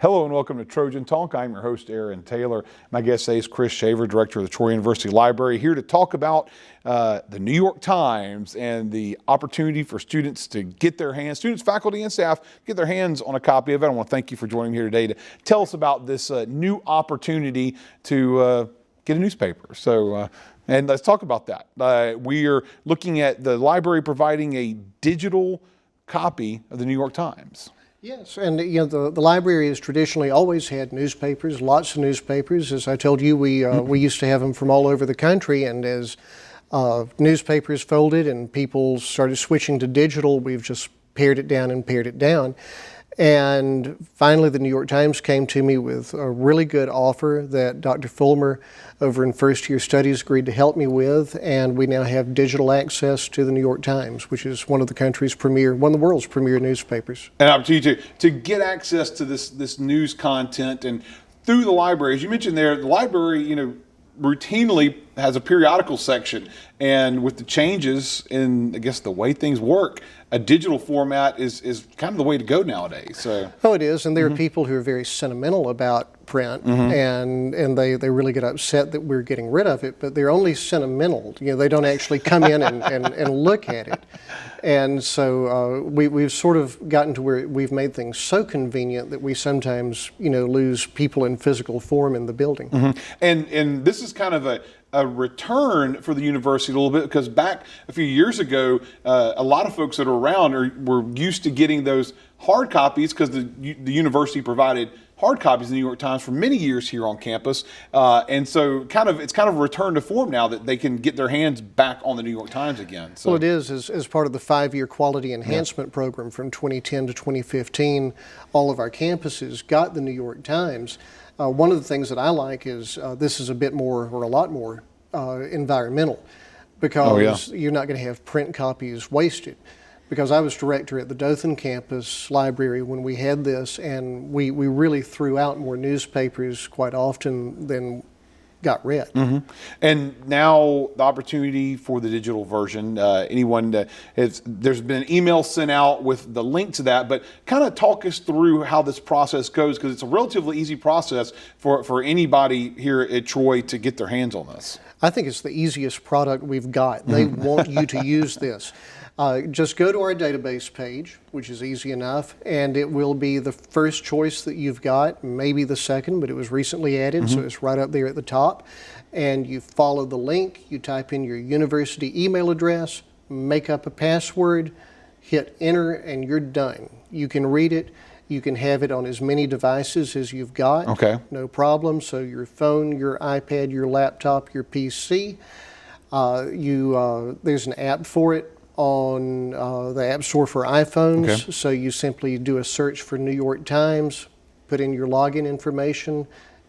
Hello and welcome to Trojan Talk. I'm your host, Aaron Taylor. My guest today is Chris Shaffer, Director of the Troy University Library, here to talk about the New York Times and the opportunity for students to get their hands, students, faculty, and staff, get their hands on a copy of it. I want to thank you for joining me here today to tell us about this new opportunity to get a newspaper. And let's talk about that. We are looking at the library providing a digital copy of the New York Times. Yes, and the library has traditionally always had newspapers, lots of newspapers. As I told you, we used to have them from all over the country, and as newspapers folded and people started switching to digital, we've just pared it down and pared it down. And finally, the New York Times came to me with a really good offer that Dr. Fulmer over in first year studies agreed to help me with, and we now have digital access to the New York Times, which is one of the world's premier newspapers. An opportunity to get access to this news content and through the library. As you mentioned there, the library, routinely has a periodical section, and with the changes in, I guess, the way things work, a digital format is kind of the way to go nowadays. Oh, it is, and there are people who are very sentimental about print, and they really get upset that we're getting rid of it, but they're only sentimental. They don't actually come in and look at it. And so we've sort of gotten to where we've made things so convenient that we sometimes, lose people in physical form in the building. And this is kind of a return for the university a little bit, because back a few years ago, a lot of folks that are around were used to getting those hard copies because the university provided hard copies of the New York Times for many years here on campus, and so it's kind of returned to form now that they can get their hands back on the New York Times again. Well, it is as part of the 5-year quality enhancement program from 2010 to 2015. All of our campuses got the New York Times. One of the things that I like is this is a lot more environmental, because you're not going to have print copies wasted. Because I was director at the Dothan campus library when we had this, and we really threw out more newspapers quite often than got read. And now the opportunity for the digital version, there's been an email sent out with the link to that, but kind of talk us through how this process goes, because it's a relatively easy process for anybody here at Troy to get their hands on this. I think it's the easiest product we've got. They want you to use this. Just go to our database page, which is easy enough, and it will be the first choice that you've got, maybe the second, but it was recently added, so it's right up there at the top. And you follow the link, you type in your university email address, make up a password, hit enter, and you're done. You can read it. You can have it on as many devices as you've got. Okay. No problem. So your phone, your iPad, your laptop, your PC. There's an app for it on the App Store for iPhones. Okay. So you simply do a search for New York Times, put in your login information,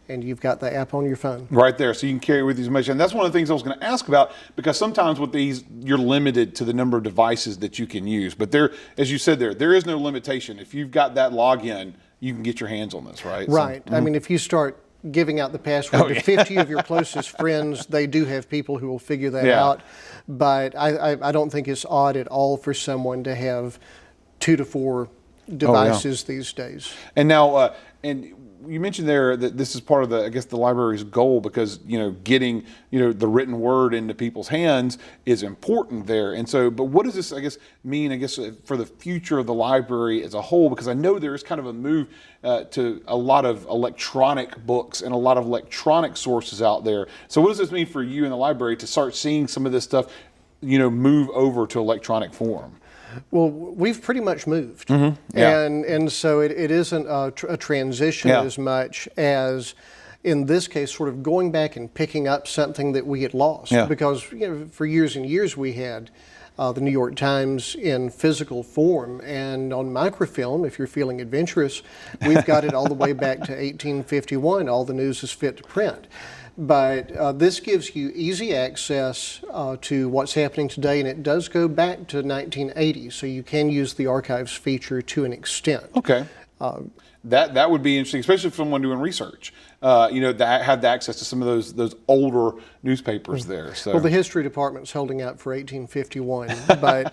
and you've got the app on your phone. Right there, so you can carry it with you as much. And that's one of the things I was going to ask about, because sometimes with these, you're limited to the number of devices that you can use. But there, as you said there is no limitation. If you've got that login, you can get your hands on this, right? Right. I mean, if you start giving out the password to 50 of your closest friends, they do have people who will figure that out. But I don't think it's odd at all for someone to have 2 to 4 devices these days. And now, and you mentioned there that this is part of the library's goal, because getting the written word into people's hands is important there. And so, but what does this mean for the future of the library as a whole? Because I know there is kind of a move to a lot of electronic books and a lot of electronic sources out there. So what does this mean for you in the library to start seeing some of this stuff move over to electronic form? Well, we've pretty much moved, and so it isn't a transition as much as, in this case, sort of going back and picking up something that we had lost. Because for years and years we had the New York Times in physical form, and on microfilm, if you're feeling adventurous, we've got it all the way back to 1851. All the news is fit to print. But this gives you easy access to what's happening today, and it does go back to 1980, so you can use the archives feature to an extent. Okay. That would be interesting, especially for someone doing research. That had access to some of those older newspapers there. So. Well, the history department's holding out for 1851, but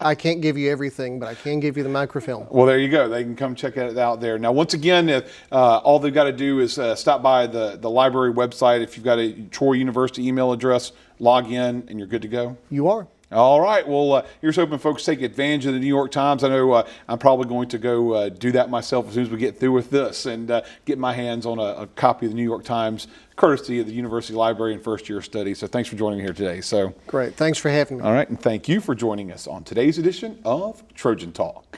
I can't give you everything, but I can give you the microfilm. Well, there you go. They can come check it out there. Now, once again, all they've got to do is stop by the library website. If you've got a Troy University email address, log in, and you're good to go. You are. All right. Well, here's hoping folks take advantage of the New York Times. I know I'm probably going to go do that myself as soon as we get through with this and get my hands on a copy of the New York Times, courtesy of the University Library and First Year Study. So thanks for joining me here today. So great. Thanks for having me. All right. And thank you for joining us on today's edition of Trojan Talk.